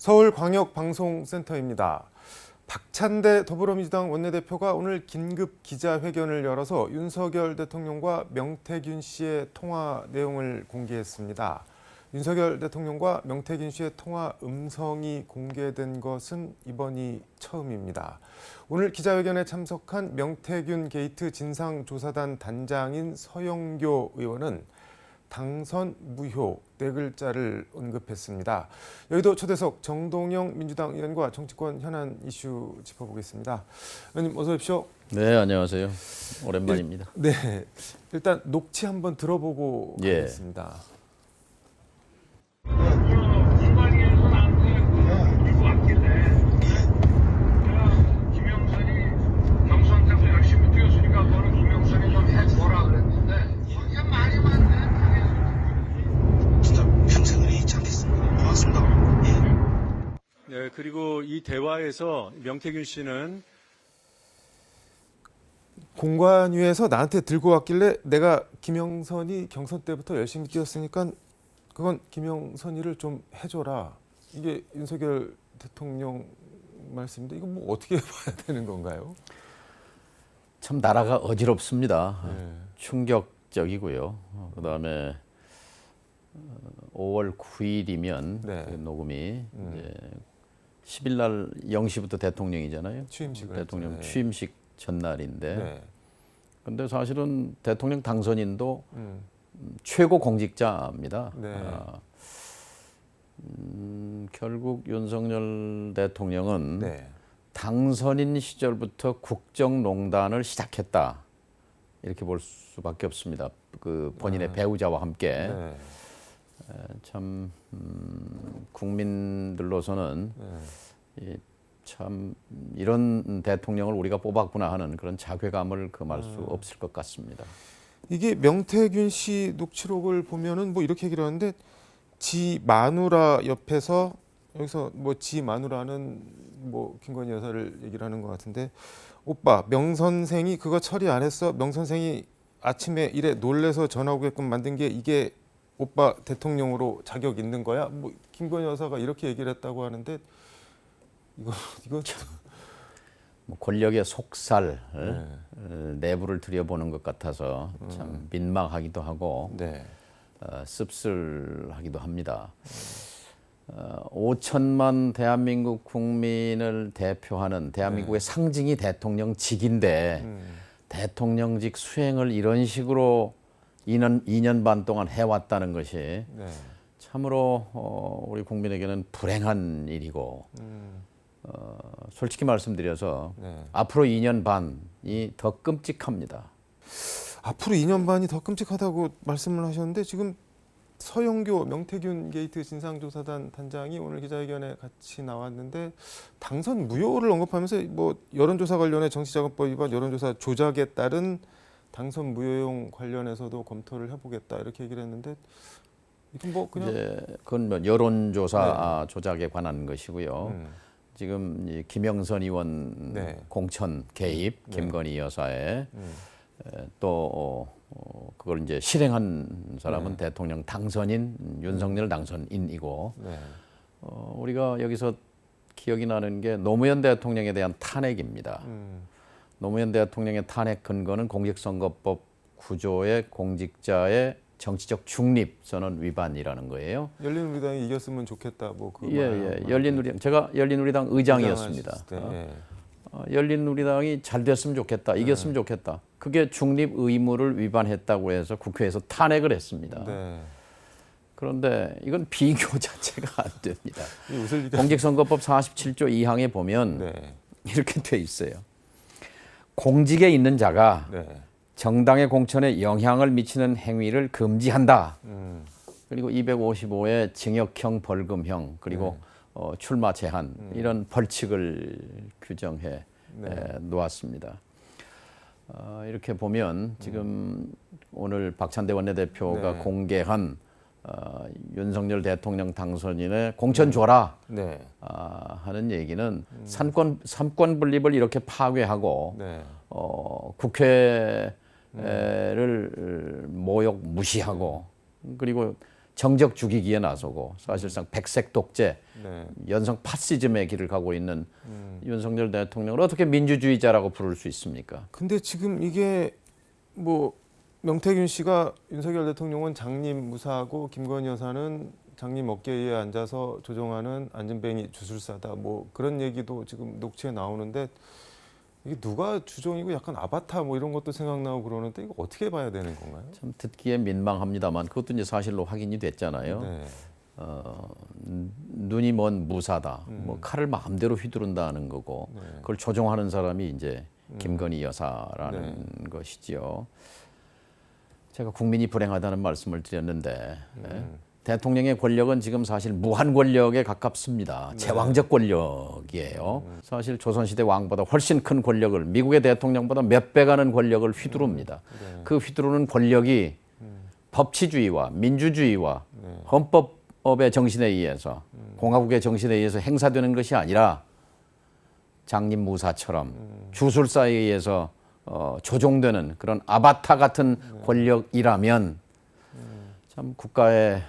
서울광역방송센터입니다. 박찬대 더불어민주당 원내대표가 오늘 긴급 기자회견을 열어서 윤석열 대통령과 명태균 씨의 통화 내용을 공개했습니다. 윤석열 대통령과 명태균 씨의 통화 음성이 공개된 것은 이번이 처음입니다. 오늘 기자회견에 참석한 명태균 게이트 진상조사단 단장인 서영교 의원은 당선 무효 네 글자를 언급했습니다. 여의도 초대석 정동영 민주당 의원과 정치권 현안 이슈 짚어보겠습니다. 의원님 어서 오십시오. 네, 안녕하세요. 오랜만입니다. 네, 일단 녹취 한번 들어보고 가겠습니다. 네, 그리고 이 대화에서 명태균 씨는 공관위에서 나한테 들고 왔길래 내가 김영선이 경선 때부터 열심히 뛰었으니까 그건 김영선이를 좀 해줘라. 이게 윤석열 대통령 말씀인데 이거 뭐 어떻게 봐야 되는 건가요? 참 나라가 어지럽습니다. 네. 충격적이고요. 그다음에 5월 9일이면 네. 그 녹음이 이제 10일 날 0시부터 대통령이잖아요. 취임식을 대통령 했죠. 네. 취임식 전날인데. 네. 근데 사실은 대통령 당선인도 최고 공직자입니다. 네. 결국 윤석열 대통령은 네. 당선인 시절부터 국정농단을 시작했다. 이렇게 볼 수밖에 없습니다. 그 본인의 배우자와 함께. 네. 참 국민들로서는 네. 참 이런 대통령을 우리가 뽑았구나 하는 그런 자괴감을 금할 수 없을 것 같습니다. 이게 명태균 씨 녹취록을 보면은 뭐 이렇게 얘기를 하는데 지 마누라 옆에서 여기서 뭐 지 마누라는 뭐 김건희 여사를 얘기를 하는 것 같은데 오빠 명 선생이 그거 처리 안 했어. 명 선생이 아침에 이래 놀래서 전화 오게끔 만든 게 이게 오빠 대통령으로 자격 있는 거야? 뭐 김건희 여사가 이렇게 얘기를 했다고 하는데 이거 뭐 권력의 속살 내부를 들여보는 것 같아서 참 민망하기도 하고 네. 씁쓸하기도 합니다. 5천만 대한민국 국민을 대표하는 대한민국의 상징이 대통령직인데 대통령직 수행을 이런 식으로 2년 반 동안 해왔다는 것이 네. 참으로 우리 국민에게는 불행한 일이고 솔직히 말씀드려서 앞으로 2년 반이 더 끔찍합니다. 앞으로 2년 반이 더 끔찍하다고 말씀을 하셨는데 지금 서영교 명태균 게이트 진상조사단 단장이 오늘 기자회견에 같이 나왔는데 당선 무효를 언급하면서 뭐 여론조사 관련해 정치자금법 위반 여론조사 조작에 따른 당선 무효용 관련해서도 검토를 해보겠다 이렇게 얘기를 했는데 이건 뭐 그냥 이제 그건 뭐 여론조사 조작에 관한 것이고요. 지금 이 김영선 의원 공천 개입, 김건희 여사의 또 그걸 이제 실행한 사람은 대통령 당선인 윤석열 당선인이고 우리가 여기서 기억이 나는 게 노무현 대통령에 대한 탄핵입니다. 노무현 대통령의 탄핵 근거는 공직선거법 구조의 공직자의 정치적 중립 선언 위반이라는 거예요. 열린우리당이 이겼으면 좋겠다. 뭐 그 열린우리당 제가 열린우리당 의장이었습니다. 열린우리당이 잘 됐으면 좋겠다, 이겼으면 좋겠다. 그게 중립 의무를 위반했다고 해서 국회에서 탄핵을 했습니다. 그런데 이건 비교 자체가 안 됩니다. 공직선거법 47조 2항에 보면 이렇게 돼 있어요. 공직에 있는 자가 정당의 공천에 영향을 미치는 행위를 금지한다. 그리고 255의 징역형, 벌금형, 그리고 출마 제한 이런 벌칙을 규정해 놓았습니다. 이렇게 보면 지금 오늘 박찬대 원내대표가 공개한 윤석열 대통령 당선인의 공천 줘라 하는 얘기는 삼권 분립을 이렇게 파괴하고 국회를 모욕 무시하고 그리고 정적 죽이기에 나서고 사실상 백색 독재, 네. 연성 파시즘의 길을 가고 있는 윤석열 대통령을 어떻게 민주주의자라고 부를 수 있습니까? 근데 지금 이게 뭐 명태균 씨가 윤석열 대통령은 장님 무사하고 김건희 여사는 장님 어깨에 앉아서 조종하는 안전뱅이 주술사다. 뭐 그런 얘기도 지금 녹취에 나오는데 이게 누가 주종이고 약간 아바타 뭐 이런 것도 생각나고 그러는데 이거 어떻게 봐야 되는 건가요? 참 듣기에 민망합니다만 그것도 이제 사실로 확인이 됐잖아요. 네. 눈이 먼 무사다. 뭐 칼을 마음대로 휘두른다는 거고 네. 그걸 조종하는 사람이 이제 김건희 여사라는 것이지요. 제가 국민이 불행하다는 말씀을 드렸는데 대통령의 권력은 지금 사실 무한 권력에 가깝습니다. 제왕적 권력이에요. 사실 조선시대 왕보다 훨씬 큰 권력을 미국의 대통령보다 몇 배 가는 권력을 휘두릅니다. 그 휘두르는 권력이 법치주의와 민주주의와 헌법의 정신에 의해서 공화국의 정신에 의해서 행사되는 것이 아니라 장님무사처럼 주술사에 의해서 조종되는 그런 아바타 같은 권력이라면 참 국가의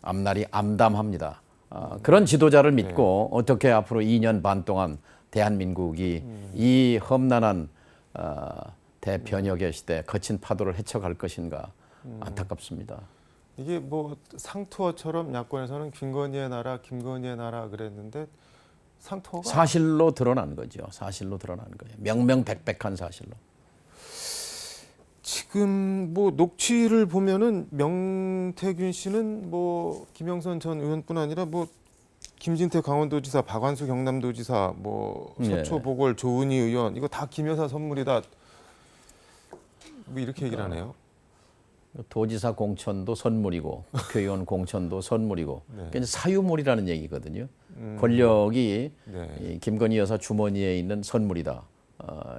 앞날이 암담합니다. 그런 지도자를 믿고 어떻게 앞으로 2년 반 동안 대한민국이 이 험난한 대변혁의 시대 거친 파도를 헤쳐갈 것인가 안타깝습니다. 이게 뭐 상투어처럼 야권에서는 김건희의 나라, 김건희의 나라 그랬는데 상투어가 사실로 드러난 거죠. 사실로 드러난 거예요. 명명백백한 사실로. 지금 뭐 녹취를 보면은 명태균 씨는 뭐 김영선 전 의원뿐 아니라 뭐 김진태 강원도지사, 박완수 경남도지사, 뭐 서초 보궐 조은희 의원 이거 다 김 여사 선물이다. 뭐 이렇게 얘기를 하네요. 도지사 공천도 선물이고 국회의원 공천도 선물이고 그러니까 사유물이라는 얘기거든요. 권력이 이 김건희 여사 주머니에 있는 선물이다.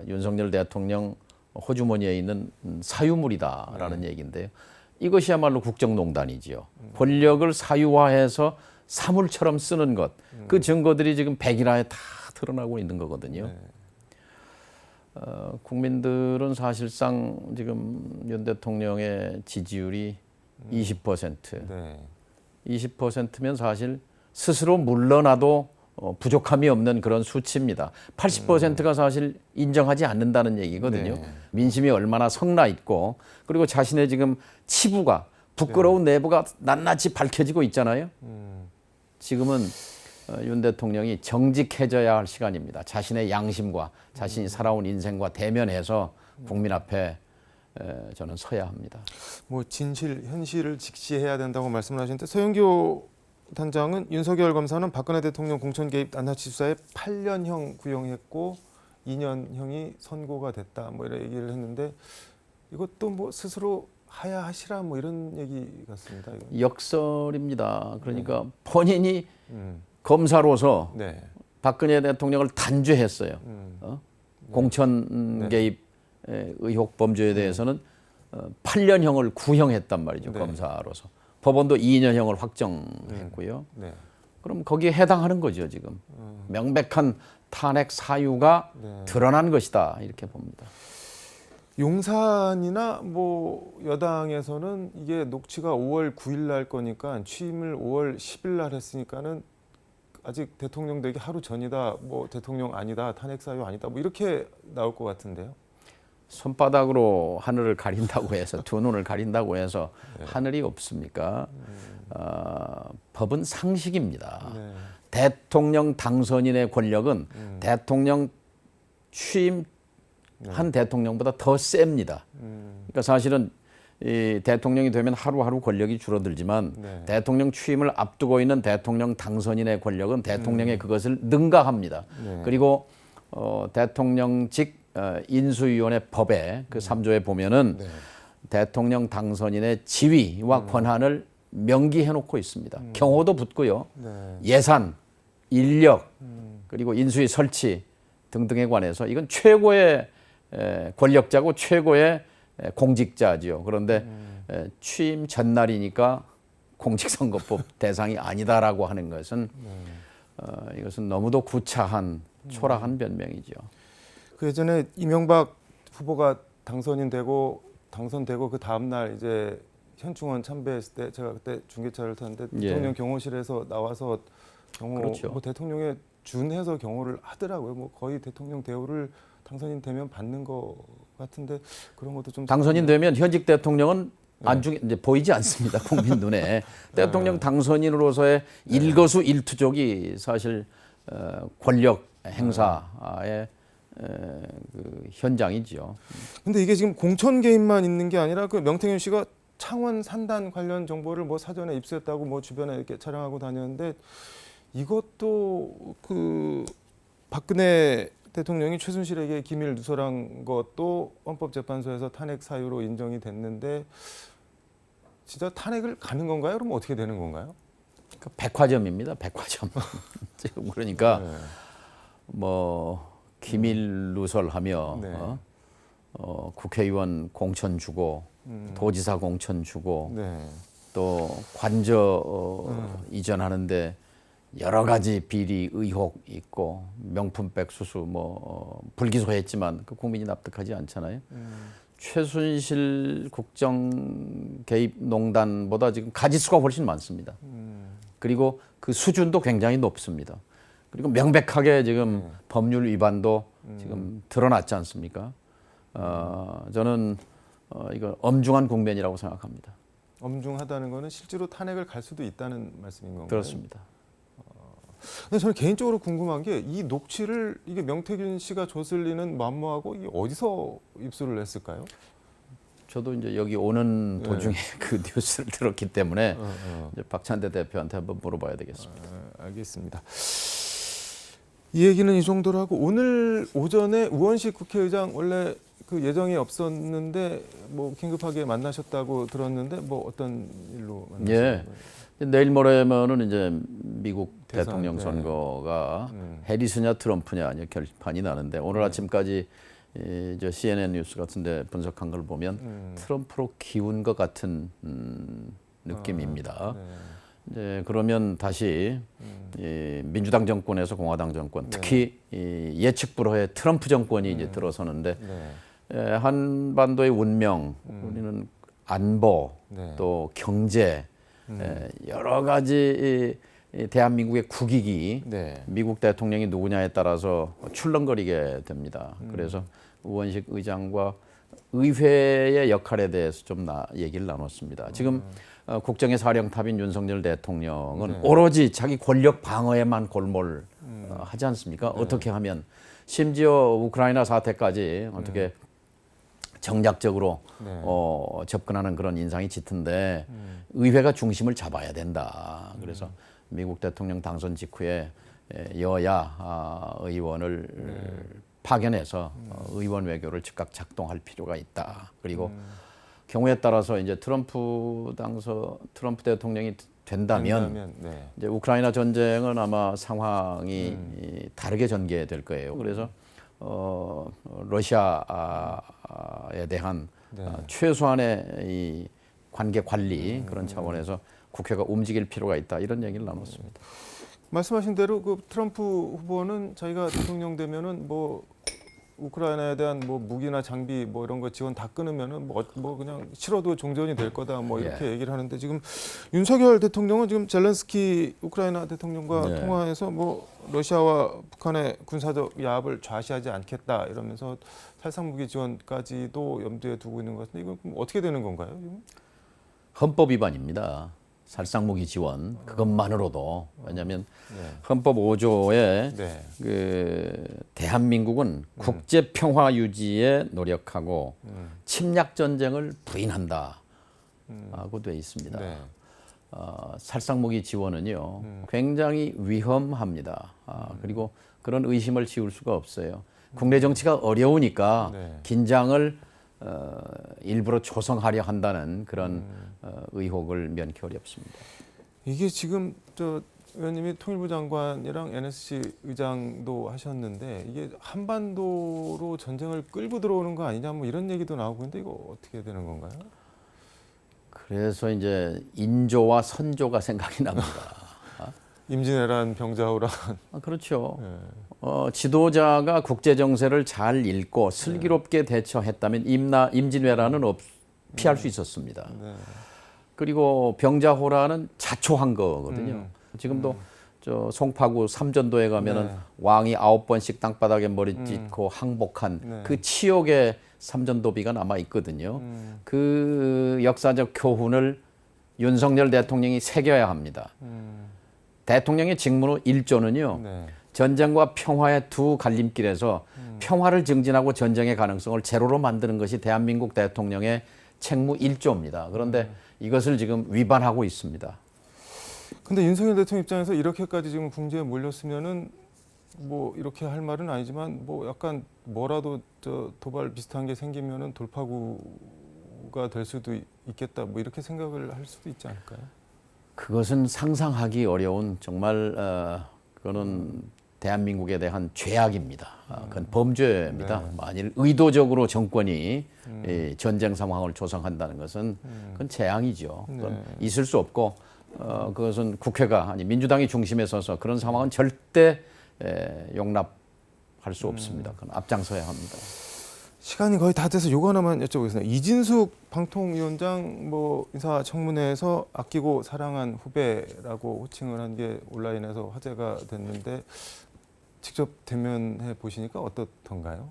윤석열 대통령 호주머니에 있는 사유물이다라는 얘기인데요. 이것이야말로 국정농단이지요. 권력을 사유화해서 사물처럼 쓰는 것. 그 증거들이 지금 백일화에 다 드러나고 있는 거거든요. 국민들은 사실상 지금 윤 대통령의 지지율이 20%. 20%면 사실 스스로 물러나도 부족함이 없는 그런 수치입니다. 80%가 사실 인정하지 않는다는 얘기거든요. 민심이 얼마나 성나 있고 그리고 자신의 지금 치부가 부끄러운 내부가 낱낱이 밝혀지고 있잖아요. 지금은 윤 대통령이 정직해져야 할 시간입니다. 자신의 양심과 자신이 살아온 인생과 대면해서 국민 앞에 저는 서야 합니다. 뭐 진실, 현실을 직시해야 된다고 말씀을 하시는데 서영교 단장은 윤석열 검사는 박근혜 대통령 공천 개입 낱낱이 수사에 8년형 구형했고 2년형이 선고가 됐다. 뭐 이런 얘기를 했는데 이것도 뭐 스스로 하야하시라 뭐 이런 얘기 같습니다. 이건. 역설입니다. 그러니까 본인이 검사로서 박근혜 대통령을 단죄했어요. 공천 개입 의혹 범죄에 대해서는 8년형을 구형했단 말이죠. 검사로서. 법원도 2년형을 확정했고요. 그럼 거기에 해당하는 거죠. 지금. 명백한 탄핵 사유가 드러난 것이다. 이렇게 봅니다. 용산이나 뭐 여당에서는 이게 녹취가 5월 9일 날 거니까 취임을 5월 10일 날 했으니까는 아직 대통령 되기 하루 전이다. 뭐 대통령 아니다. 탄핵 사유 아니다. 뭐 이렇게 나올 것 같은데요. 손바닥으로 하늘을 가린다고 해서 두 눈을 가린다고 해서 하늘이 없습니까? 법은 상식입니다. 대통령 당선인의 권력은 대통령 취임한 대통령보다 더 셉니다. 그러니까 사실은 이 대통령이 되면 하루하루 권력이 줄어들지만 대통령 취임을 앞두고 있는 대통령 당선인의 권력은 대통령의 그것을 능가합니다. 그리고 대통령직 인수위원회 법에 그 3조에 보면은 대통령 당선인의 지위와 권한을 명기해 놓고 있습니다. 경호도 붙고요. 예산, 인력, 그리고 인수위 설치 등등에 관해서 이건 최고의 권력자고 최고의 공직자지요. 그런데 취임 전날이니까 공직선거법 대상이 아니다라고 하는 것은 이것은 너무도 구차한 초라한 변명이죠. 그 예전에 이명박 후보가 당선되고 그 다음 날 이제 현충원 참배했을 때 제가 그때 중계차를 탔는데 예. 대통령 경호실에서 나와서 경호 그렇죠. 뭐 대통령에 준해서 경호를 하더라고요. 뭐 거의 대통령 대우를 당선인 되면 받는 거 같은데 그런 것도 좀 당선인 되면 현직 대통령은 네. 안중에 이제 보이지 않습니다. 국민 눈에 대통령 당선인으로서의 일거수일투족이 사실 권력 행사의 그 현장이죠. 근데 이게 지금 공천 개입만 있는 게 아니라 그 명태균 씨가 창원 산단 관련 정보를 뭐 사전에 입수했다고 뭐 주변에 이렇게 자랑하고 다녔는데 이것도 그 박근혜 대통령이 최순실에게 기밀 누설한 것도 헌법재판소에서 탄핵 사유로 인정이 됐는데 진짜 탄핵을 가는 건가요? 그럼 어떻게 되는 건가요? 그 백화점입니다. 백화점. 지금 그러니까 네. 뭐 기밀 누설하며 네. 국회의원 공천 주고 도지사 공천 주고 네. 또 관저 이전하는데 여러 가지 비리 의혹 있고 명품백 수수 뭐 불기소했지만 그 국민이 납득하지 않잖아요. 최순실 국정 개입 농단보다 지금 가지수가 훨씬 많습니다. 그리고 그 수준도 굉장히 높습니다. 그리고 명백하게 지금 법률 위반도 지금 드러났지 않습니까? 저는 이거 엄중한 국면이라고 생각합니다. 엄중하다는 거는 실제로 탄핵을 갈 수도 있다는 말씀인 건가요? 그렇습니다. 근데 저는 개인적으로 궁금한 게 이 녹취를 이게 명태균 씨가 줬을 리는 만무하고 이게 어디서 입수를 했을까요? 저도 이제 여기 오는 도중에 그 뉴스를 들었기 때문에 이제 박찬대 대표한테 한번 물어봐야 되겠습니다. 알겠습니다. 이 얘기는 이 정도로 하고 오늘 오전에 우원식 국회의장 원래 그 예정이 없었는데 뭐 긴급하게 만나셨다고 들었는데 뭐 어떤 일로 만나신 예. 거예요? 내일 모레면은 이제 미국 대선, 대통령 네. 선거가 해리스냐 트럼프냐 이제 결판이 나는데 오늘 아침까지 저 CNN 뉴스 같은데 분석한 걸 보면 트럼프로 기운 것 같은 느낌입니다. 네. 이제 그러면 다시 이 민주당 정권에서 공화당 정권, 특히 이 예측 불허의 트럼프 정권이 이제 들어서는데 네. 한반도의 운명, 우리는 안보, 네. 또 경제, 여러 가지 이 대한민국의 국익이 네. 미국 대통령이 누구냐에 따라서 출렁거리게 됩니다. 그래서 우원식 의장과 의회의 역할에 대해서 좀 얘기를 나눴습니다. 지금 국정의 사령탑인 윤석열 대통령은 네. 오로지 자기 권력 방어에만 골몰 하지 않습니까? 어떻게 하면 심지어 우크라이나 사태까지 어떻게 정략적으로 네. 접근하는 그런 인상이 짙은데 의회가 중심을 잡아야 된다. 그래서 미국 대통령 당선 직후에 여야 의원을 파견해서 의원 외교를 즉각 작동할 필요가 있다. 그리고 경우에 따라서 이제 트럼프 대통령이 된다면 네. 이제 우크라이나 전쟁은 아마 상황이 다르게 전개될 거예요. 그래서 러시아에 대한 최소한의 이 관계 관리 그런 차원에서 국회가 움직일 필요가 있다 이런 얘기를 나눴습니다. 말씀하신 대로 그 트럼프 후보는 자기가 대통령 되면은 뭐 우크라이나에 대한 뭐 무기나 장비 뭐 이런 거 지원 다 끊으면은 뭐 그냥 싫어도 종전이 될 거다 뭐 이렇게 얘기를 하는데 지금 윤석열 대통령은 지금 젤렌스키 우크라이나 대통령과 네. 통화해서 뭐 러시아와 북한의 군사적 야합을 좌시하지 않겠다 이러면서 살상 무기 지원까지도 염두에 두고 있는 것 같은데 이건 그럼 어떻게 되는 건가요? 지금? 헌법 위반입니다. 살상무기 지원 그것만으로도 왜냐하면 네. 헌법 5조에 네. 그 대한민국은 국제 평화 유지에 노력하고 침략 전쟁을 부인한다 하고 돼 있습니다. 네. 살상무기 지원은요 굉장히 위험합니다. 그리고 그런 의심을 지울 수가 없어요. 국내 정치가 어려우니까 네. 긴장을 일부러 조성하려 한다는 그런 의혹을 면키 어렵습니다. 이게 지금 저 의원님이 통일부 장관이랑 NSC 의장도 하셨는데 이게 한반도로 전쟁을 끌고 들어오는 거 아니냐 뭐 이런 얘기도 나오고 있는데 이거 어떻게 되는 건가요? 그래서 이제 인조와 선조가 생각이 납니다. 임진왜란, 병자호란. 그렇죠. 네. 지도자가 국제 정세를 잘 읽고 슬기롭게 대처했다면 임진왜란은 피할 수 있었습니다. 네. 그리고 병자호란은 자초한 거거든요. 지금도 저 송파구 삼전도에 가면은 네. 왕이 9번씩 땅바닥에 머리 찢고 항복한 네. 그 치욕의 삼전도비가 남아 있거든요. 그 역사적 교훈을 윤석열 대통령이 새겨야 합니다. 대통령의 직무 1조는요. 네. 전쟁과 평화의 두 갈림길에서 평화를 증진하고 전쟁의 가능성을 제로로 만드는 것이 대한민국 대통령의 책무 1조입니다. 그런데 이것을 지금 위반하고 있습니다. 근데 윤석열 대통령 입장에서 이렇게까지 지금 궁지에 몰렸으면은 뭐 이렇게 할 말은 아니지만 뭐 약간 뭐라도 저 도발 비슷한 게 생기면은 돌파구가 될 수도 있겠다. 뭐 이렇게 생각을 할 수도 있지 않을까요? 그것은 상상하기 어려운 정말 그거는 대한민국에 대한 죄악입니다. 그건 범죄입니다. 네. 만일 의도적으로 정권이 이 전쟁 상황을 조성한다는 것은 그건 재앙이죠. 그건 네. 있을 수 없고 그것은 국회가 아니 민주당이 중심에 서서 그런 상황은 절대 용납할 수 없습니다. 그건 앞장서야 합니다. 시간이 거의 다 돼서 요거 하나만 여쭤보겠습니다. 이진숙 방통위원장 뭐 인사청문회에서 아끼고 사랑한 후배라고 호칭을 한 게 온라인에서 화제가 됐는데 직접 대면해 보시니까 어떻던가요?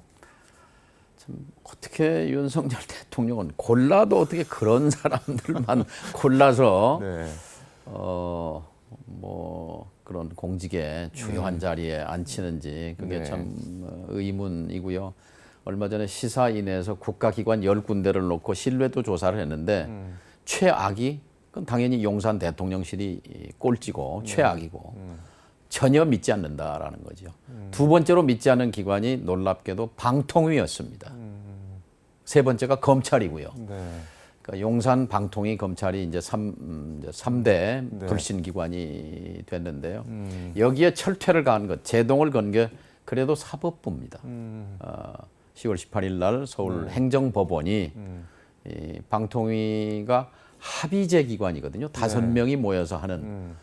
참 어떻게 윤석열 대통령은 골라도 어떻게 그런 사람들만 골라서 네. 뭐 그런 공직에 중요한 자리에 앉히는지 그게 네. 참 의문이고요. 얼마 전에 시사인에서 국가기관 10군데를 놓고 신뢰도 조사를 했는데 최악이 그건 당연히 용산 대통령실이 꼴찌고 최악이고 전혀 믿지 않는다라는 거죠. 두 번째로 믿지 않는 기관이 놀랍게도 방통위였습니다. 세 번째가 검찰이고요. 네. 그러니까 용산 방통위 검찰이 이제 3대 네. 불신 기관이 됐는데요. 여기에 철퇴를 가한 것, 제동을 건 게 그래도 사법부입니다. 10월 18일 날 서울 행정법원이 이 방통위가 합의제 기관이거든요. 5명이 모여서 하는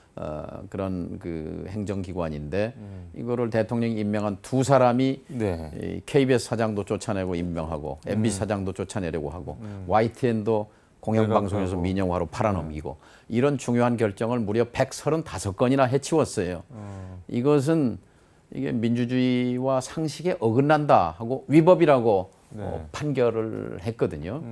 그런 그 행정기관인데 이거를 대통령이 임명한 두 사람이 네. 이 KBS 사장도 쫓아내고 임명하고 MBC 사장도 쫓아내려고 하고 YTN도 공영방송에서 내각하고. 민영화로 팔아넘기고 이런 중요한 결정을 무려 135건이나 해치웠어요. 이것은 이게 민주주의와 상식에 어긋난다 하고 위법이라고 네. 판결을 했거든요.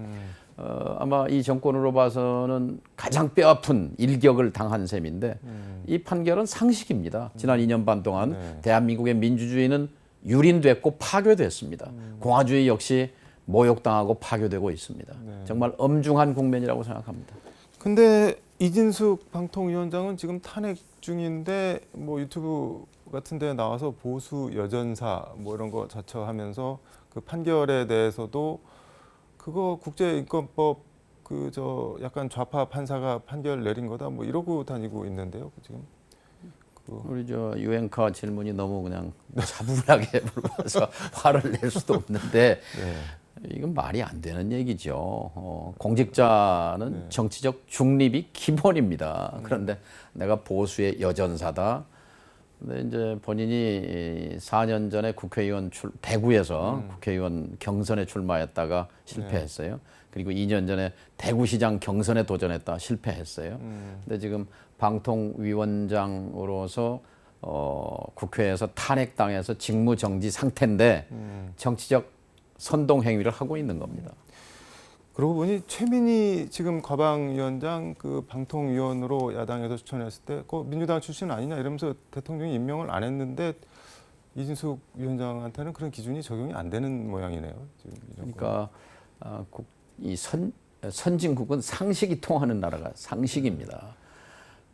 아마 이 정권으로 봐서는 가장 뼈아픈 일격을 당한 셈인데 이 판결은 상식입니다. 지난 2년 반 동안 네. 대한민국의 민주주의는 유린됐고 파괴됐습니다. 공화주의 역시 모욕당하고 파괴되고 있습니다. 네. 정말 엄중한 국면이라고 생각합니다. 근데 이진숙 방통위원장은 지금 탄핵 중인데 뭐 유튜브 같은 데 나와서 보수 여전사 뭐 이런 거 자처하면서 그 판결에 대해서도 그거 국제인권법 그 저 약간 좌파 판사가 판결 내린 거다 뭐 이러고 다니고 있는데요. 지금 우리 저 유행카 질문이 너무 그냥 차분하게 물어봐서 화를 낼 수도 없는데 네. 이건 말이 안 되는 얘기죠. 공직자는 네. 정치적 중립이 기본입니다. 그런데 내가 보수의 여전사다. 근데 이제 본인이 4년 전에 국회의원 대구에서 국회의원 경선에 출마했다가 실패했어요. 그리고 2년 전에 대구시장 경선에 도전했다 실패했어요. 근데 지금 방통위원장으로서 국회에서 탄핵당해서 직무정지 상태인데 정치적 선동 행위를 하고 있는 겁니다. 그러고 보니 최민희 지금 과방위원장 그 방통위원으로 야당에서 추천했을 때 그 민주당 출신 아니냐 이러면서 대통령이 임명을 안 했는데 이진숙 위원장한테는 그런 기준이 적용이 안 되는 모양이네요. 지금 이 정권은. 그러니까 이 선진국은 상식이 통하는 나라가 상식입니다.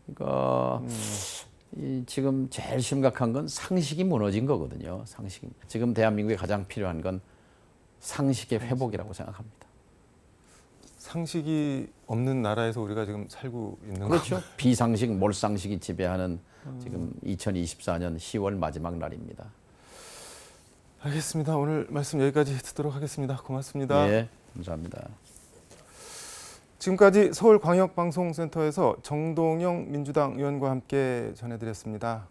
그러니까 이 지금 제일 심각한 건 상식이 무너진 거거든요. 상식. 지금 대한민국에 가장 필요한 건 상식의 회복이라고 생각합니다. 상식이 없는 나라에서 우리가 지금 살고 있는 그렇죠. 비상식, 몰상식이 지배하는 지금 2024년 10월 마지막 날입니다. 알겠습니다. 오늘 말씀 여기까지 듣도록 하겠습니다. 고맙습니다. 예, 감사합니다. 지금까지 서울광역방송센터에서 정동영 민주당 의원과 함께 전해드렸습니다.